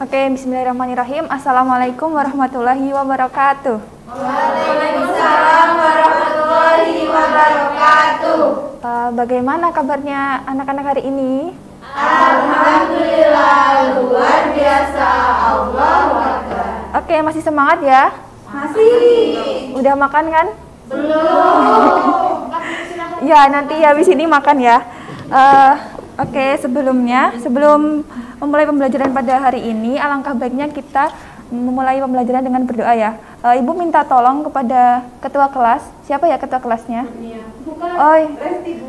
Oke, bismillahirrahmanirrahim. Assalamualaikum warahmatullahi wabarakatuh. Waalaikumsalam warahmatullahi wabarakatuh. Bagaimana kabarnya anak-anak hari ini? Alhamdulillah, luar biasa. Allahu Akbar. Oke, masih semangat ya? Masih. Udah makan kan? Belum. Ya, nanti habis ini makan ya. Oke, sebelum memulai pembelajaran pada hari ini, alangkah baiknya kita memulai pembelajaran dengan berdoa ya. Ibu minta tolong kepada ketua kelas. Siapa ya ketua kelasnya? Bukan.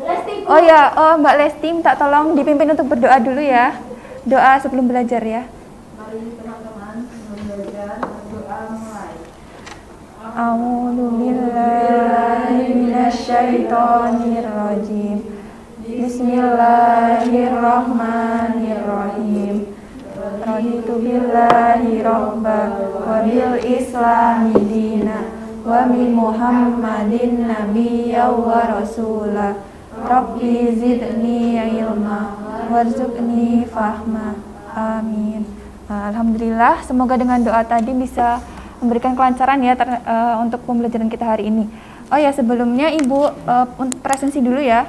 Lesti. Oh ya, Mbak Lesti minta tolong dipimpin untuk berdoa dulu ya. Doa sebelum belajar ya. Mari teman-teman sebelum belajar berdoa mulai. A'udzu billahi minasyaitonirrajim. Bismillahirrahmanirrahim. Raditu billahi rabba wa bil islami dina wa bi Muhammadin nabiyya wa rasula. Rabbi zidni ilma warzuqni fahma. Amin. Alhamdulillah, semoga dengan doa tadi bisa memberikan kelancaran ya untuk pembelajaran kita hari ini. Oh ya, sebelumnya Ibu presensi dulu ya.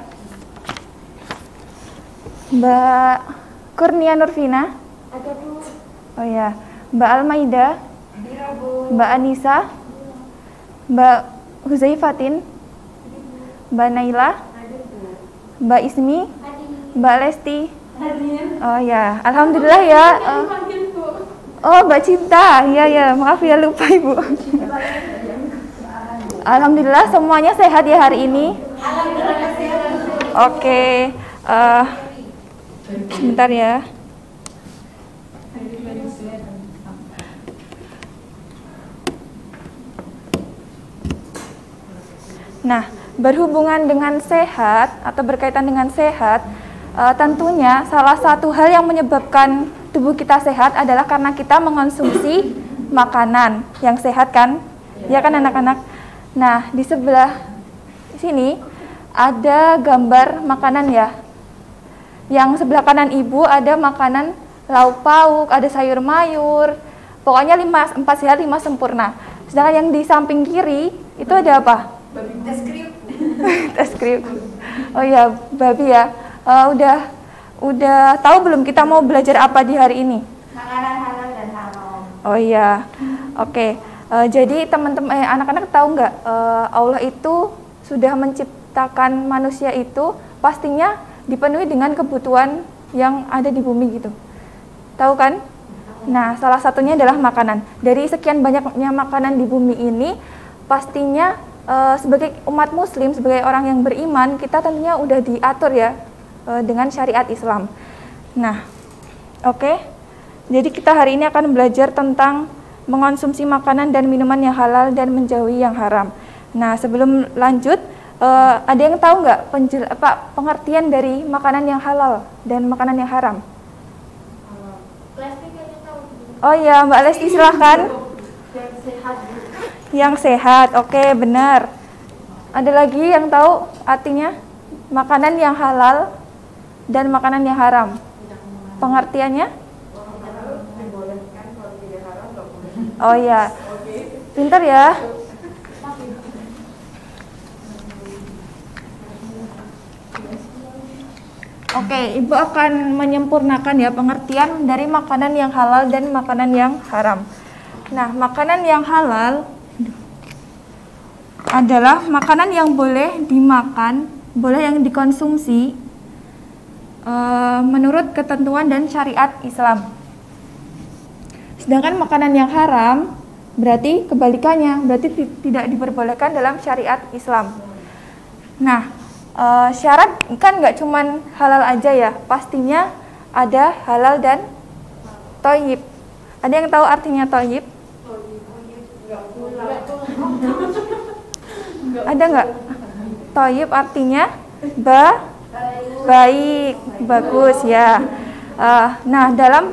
Mbak Kurnia Nurvina. Ada Bu. Oh ya, Mbak Almaida. Ada Bu. Mbak Anissa. Mbak Huzaifatin. Mbak Naila. Ada Bu. Mbak Ismi. Mbak Lesti. Hadir. Oh ya, alhamdulillah ya. Panggil Bu. Oh, Mbak Cinta. Ya, maaf ya lupa Ibu. Alhamdulillah semuanya sehat ya hari ini. Alhamdulillah sehat. Oke, sebentar ya. Nah, berhubungan dengan sehat atau berkaitan dengan sehat, tentunya salah satu hal yang menyebabkan tubuh kita sehat adalah karena kita mengonsumsi makanan yang sehat kan? Ya kan anak-anak? Nah, di sebelah sini ada gambar makanan ya. Yang sebelah kanan Ibu ada makanan lauk pauk, ada sayur mayur. Pokoknya 4 sehat 5 sempurna. Sedangkan yang di samping kiri itu ada apa? Tes krim. Tes krim. Oh ya, babi ya. Udah tahu belum kita mau belajar apa di hari ini? Makanan halal dan haram. Oh iya. Oke. Jadi teman-teman anak-anak tahu nggak Allah itu sudah menciptakan manusia itu pastinya dipenuhi dengan kebutuhan yang ada di bumi gitu. Tahu kan? Nah, salah satunya adalah makanan. Dari sekian banyaknya makanan di bumi ini, pastinya sebagai umat muslim, sebagai orang yang beriman, kita tentunya udah diatur ya dengan syariat Islam. Nah, oke. Jadi kita hari ini akan belajar tentang mengonsumsi makanan dan minuman yang halal dan menjauhi yang haram. Nah, sebelum lanjut, ada yang tahu nggak pengertian dari makanan yang halal dan makanan yang haram? Lesti kayaknya tahu. Oh iya, Mbak Lesti silahkan. Yang sehat. Yang sehat, oke benar. Ada lagi yang tahu artinya makanan yang halal dan makanan yang haram? Pengertiannya? Oh iya, pintar ya. Oke, Ibu akan menyempurnakan ya pengertian dari makanan yang halal dan makanan yang haram. Nah, makanan yang halal adalah makanan yang boleh dimakan, boleh yang dikonsumsi menurut ketentuan dan syariat Islam. Sedangkan makanan yang haram berarti kebalikannya, berarti tidak diperbolehkan dalam syariat Islam. Nah, syarat kan nggak cuman halal aja ya, pastinya ada halal dan thayyib. Ada yang tahu artinya thayyib? Ada nggak? Thayyib artinya baik, bagus ya. Nah, dalam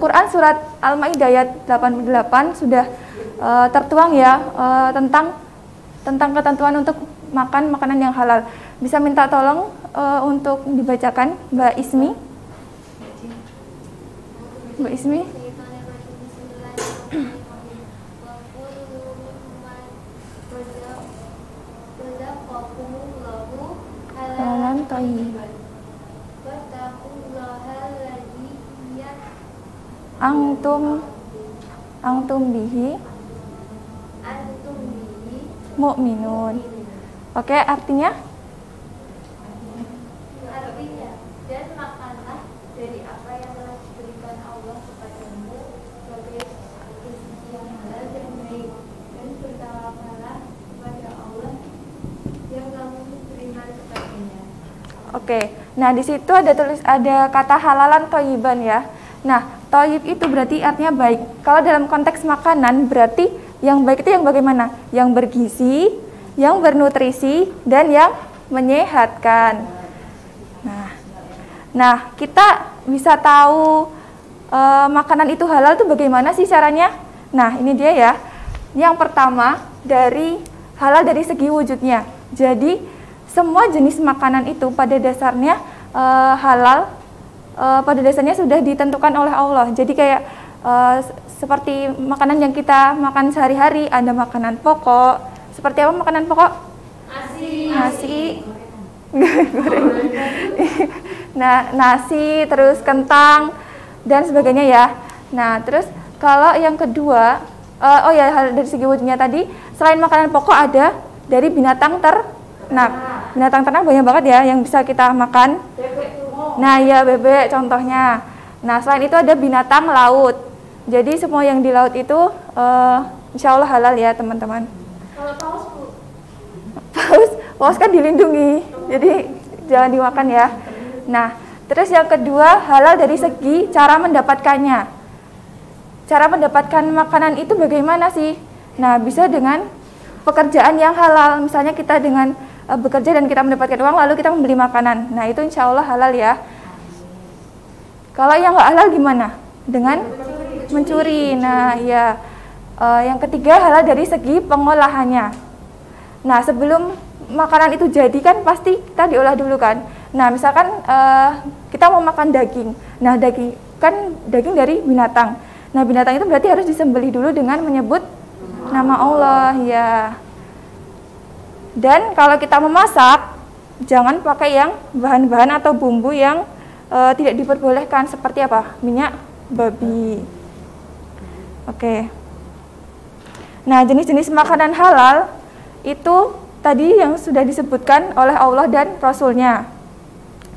Quran surat Al-Maidah ayat 88 sudah tertuang ya tentang ketentuan untuk makan makanan yang halal. Bisa minta tolong untuk dibacakan Mbak Ismi? Mbak Ismi. Halalan thayyiban. Antum bihi mu'minun. Oke, artinya? Dan makanlah dari apa yang telah diberikan Allah kepadamu sebagai rezeki yang halal dan baik, dan bertawakallah kepada Allah yang kamu beriman kepadanya. Oke, nah di situ ada kata halalan thayyiban ya. Nah, thayyib itu berarti artinya baik. Kalau dalam konteks makanan berarti yang baik itu yang bagaimana? Yang bergizi, yang bernutrisi, dan yang menyehatkan. Nah, kita bisa tahu makanan itu halal itu bagaimana sih caranya? Nah, ini dia ya. Yang pertama dari halal dari segi wujudnya. Jadi semua jenis makanan itu pada dasarnya halal, pada dasarnya sudah ditentukan oleh Allah. Jadi kayak seperti makanan yang kita makan sehari-hari, ada makanan pokok. Seperti apa makanan pokok? Nasi. Goreng. Nah, nasi, terus kentang dan sebagainya ya. Nah, terus kalau yang kedua, dari segi wujudnya tadi, selain makanan pokok ada dari binatang ternak. Binatang ternak banyak banget ya yang bisa kita makan. Nah, ya bebek contohnya. Nah, selain itu ada binatang laut. Jadi semua yang di laut itu insya Allah halal ya teman-teman. Kalau paus, Bu? Paus kan dilindungi, jadi jangan dimakan ya. Nah, terus yang kedua halal dari segi cara mendapatkannya. Cara mendapatkan makanan itu bagaimana sih? Nah, bisa dengan pekerjaan yang halal. Misalnya kita dengan bekerja dan kita mendapatkan uang lalu kita membeli makanan. Nah, itu insya Allah halal ya. Kalau yang nggak halal gimana? Dengan mencuri. Nah, ya. Yang ketiga halal dari segi pengolahannya. Nah, sebelum makanan itu jadi kan pasti kita diolah dulu kan. Nah, misalkan kita mau makan daging. Nah, daging dari binatang. Nah, binatang itu berarti harus disembelih dulu dengan menyebut nama Allah ya. Dan kalau kita memasak, jangan pakai yang bahan-bahan atau bumbu yang tidak diperbolehkan seperti apa? Minyak babi. Oke. Nah, jenis-jenis makanan halal itu tadi yang sudah disebutkan oleh Allah dan Rasul-Nya.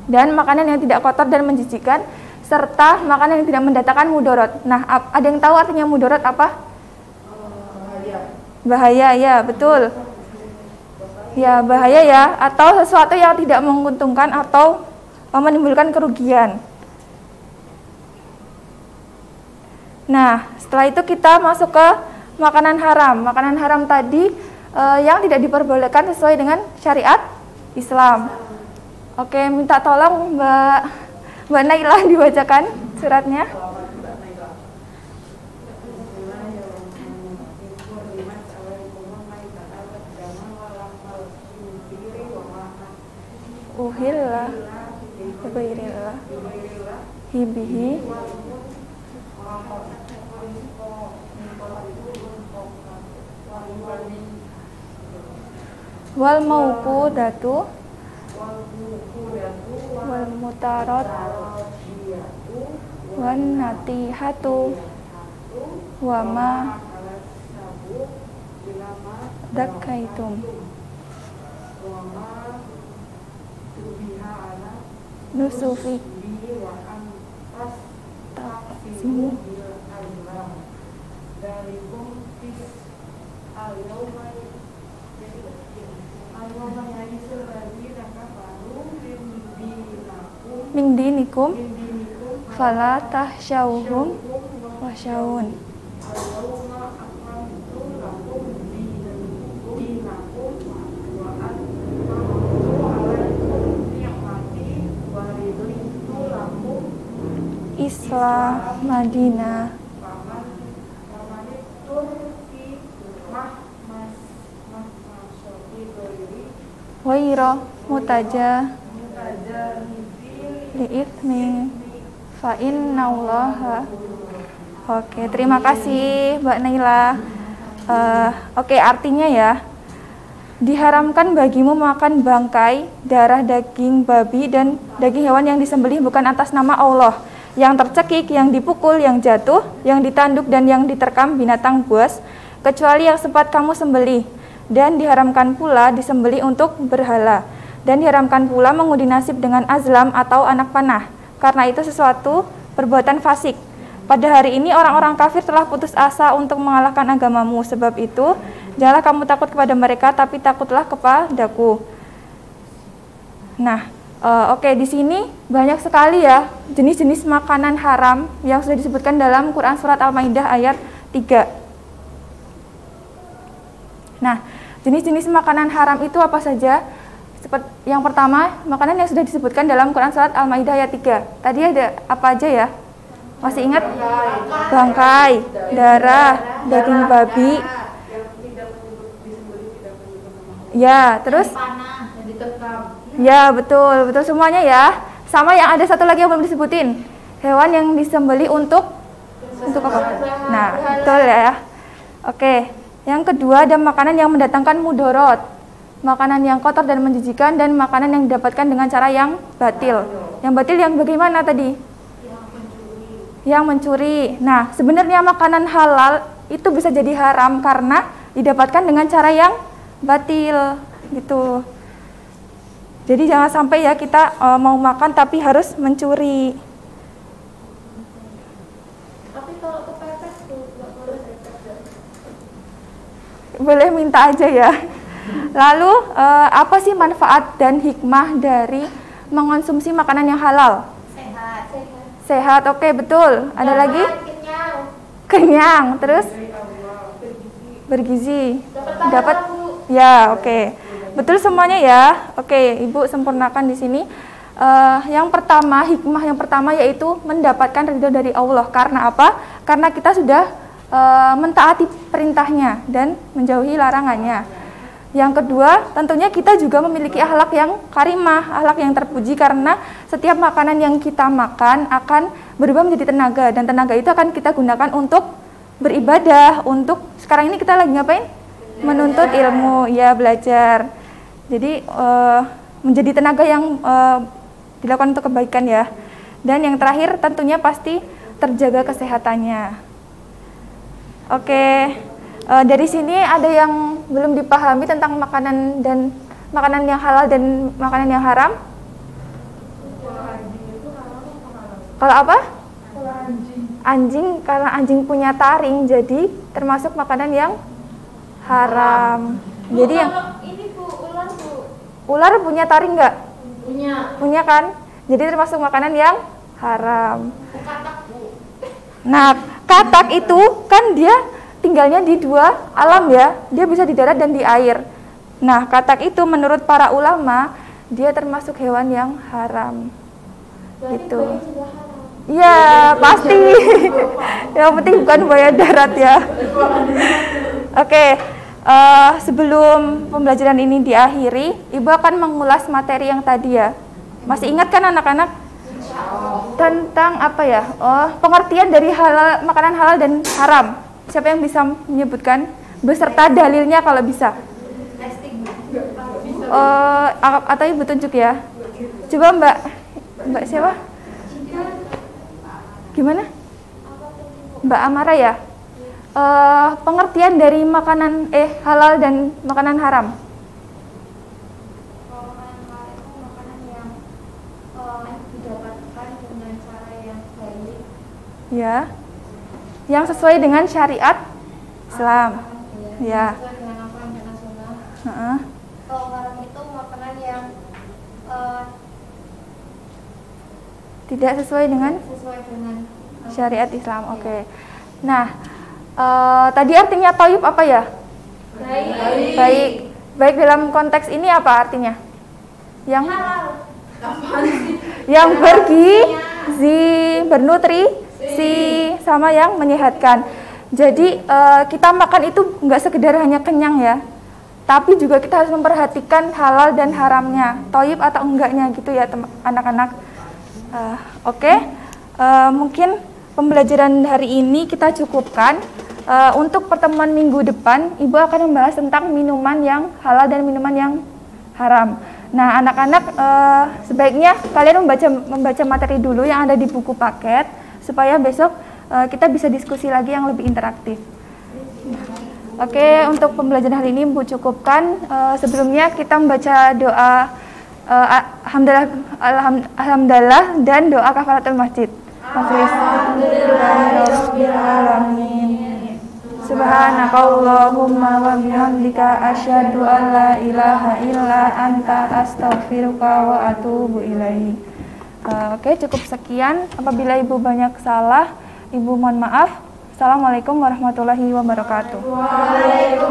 Dan makanan yang tidak kotor dan menjijikkan, serta makanan yang tidak mendatangkan mudorot. Nah, ada yang tahu artinya mudorot apa? Bahaya, ya betul. Ya, bahaya ya, atau sesuatu yang tidak menguntungkan atau menimbulkan kerugian. Nah, setelah itu kita masuk ke makanan haram. Makanan haram tadi yang tidak diperbolehkan sesuai dengan syariat Islam. Oke, minta tolong Mbak Naila dibacakan suratnya. Uhillah bigairillah hibihi wal mauqudatu wal mutarat wan natihatu wa ma dakaitum nusufi taqsimu min dinikum fala tahsyauhum wasyawun. Islam Madinah wairo mutaja li'ithmi fa innallaha. Oke, terima kasih Mbak Naila. Oke, artinya ya, diharamkan bagimu makan bangkai, darah, daging babi, dan daging hewan yang disembelih bukan atas nama Allah, yang tercekik, yang dipukul, yang jatuh, yang ditanduk, dan yang diterkam binatang buas, kecuali yang sempat kamu sembelih. Dan diharamkan pula disembelih untuk berhala. Dan diharamkan pula mengundi nasib dengan azlam atau anak panah, karena itu sesuatu perbuatan fasik. Pada hari ini orang-orang kafir telah putus asa untuk mengalahkan agamamu. Sebab itu, janganlah kamu takut kepada mereka, tapi takutlah kepadaku. Nah, oke, di sini banyak sekali ya jenis-jenis makanan haram yang sudah disebutkan dalam Quran Surat Al-Maidah ayat 3. Nah, jenis-jenis makanan haram itu apa saja? Yang pertama, makanan yang sudah disebutkan dalam Quran Surat Al-Maidah ayat 3. Tadi ada apa aja ya? Masih ingat? Bangkai, darah, daging babi. Ya, terus? Ya, betul semuanya ya. Sama yang ada satu lagi yang belum disebutin. Hewan yang disembelih untuk apa? Nah, betul ya. Oke. Yang kedua ada makanan yang mendatangkan mudorot. Makanan yang kotor dan menjijikan, dan makanan yang didapatkan dengan cara yang batil. Yang batil yang bagaimana tadi? Yang mencuri. Nah, sebenarnya makanan halal itu bisa jadi haram karena didapatkan dengan cara yang batil gitu. Jadi jangan sampai ya kita mau makan tapi harus mencuri. Tapi kalau kepepet tuh nggak boleh. Boleh minta aja ya. Lalu apa sih manfaat dan hikmah dari mengonsumsi makanan yang halal? Sehat, oke, betul. Ada lagi? Kenyang. Terus? Bergizi. Dapat? Ya, oke. Betul semuanya ya. Oke, Ibu sempurnakan di sini. Yang pertama, hikmah yang pertama yaitu mendapatkan ridho dari Allah. Karena apa? Karena kita sudah mentaati perintahnya dan menjauhi larangannya. Yang kedua, tentunya kita juga memiliki akhlak yang karimah, akhlak yang terpuji, karena setiap makanan yang kita makan akan berubah menjadi tenaga, dan tenaga itu akan kita gunakan untuk beribadah. Untuk sekarang ini kita lagi ngapain? Menuntut ilmu, ya, belajar. Jadi menjadi tenaga yang dilakukan untuk kebaikan ya. Dan yang terakhir tentunya pasti terjaga kesehatannya. Oke. Dari sini ada yang belum dipahami tentang makanan yang halal dan makanan yang haram? Kalau apa? Anjing, karena anjing punya taring, jadi termasuk makanan yang haram. Jadi yang ini Bu, ular Bu. Ular punya taring nggak? Punya Kan? Jadi termasuk makanan yang haram. katak Bu. Nah, katak itu kan dia tinggalnya di dua alam ya, dia bisa di darat dan di air. Nah, katak itu menurut para ulama, dia termasuk hewan yang haram. Gitu. Iya, pasti. Yang penting bukan buaya darat ya. Oke, sebelum pembelajaran ini diakhiri, Ibu akan mengulas materi yang tadi ya. Masih ingat kan anak-anak? Tentang apa ya? Pengertian dari halal, makanan halal dan haram. Siapa yang bisa menyebutkan beserta dalilnya kalau bisa? Atau Ibu tunjuk ya? Coba Mbak siapa? Gimana? Mbak Amara ya? Pengertian dari makanan halal dan makanan haram. Makanan yang didapatkan dengan cara yang baik. Ya. Yang sesuai dengan syariat Islam. Ya. Sesuai dengan apa yang kita sunnah. Kalau haram itu makanan yang tidak sesuai dengan syariat Islam. Oke. Nah, tadi artinya thayyib apa ya? Baik. Baik dalam konteks ini apa artinya? Yang yang bergizi, bernutrisi, sama yang menyehatkan. Jadi kita makan itu nggak sekedar hanya kenyang ya, tapi juga kita harus memperhatikan halal dan haramnya, thayyib atau enggaknya gitu ya anak-anak. Oke. Mungkin pembelajaran hari ini kita cukupkan. Untuk pertemuan minggu depan, Ibu akan membahas tentang minuman yang halal dan minuman yang haram. Nah, anak-anak sebaiknya kalian membaca materi dulu yang ada di buku paket, supaya besok kita bisa diskusi lagi yang lebih interaktif. Oke, untuk pembelajaran hari ini Ibu cukupkan. Sebelumnya kita membaca doa alhamdulillah dan doa kafaratul masjid. Alhamdulillahirobbilalamin. Subhanakallahumma wa bihamdika asyhadu an la ilaha illa anta astaghfiruka wa atubu ilaik. Oke, cukup sekian. Apabila Ibu banyak salah, Ibu mohon maaf. Assalamualaikum warahmatullahi wabarakatuh. Waalaikumsalam.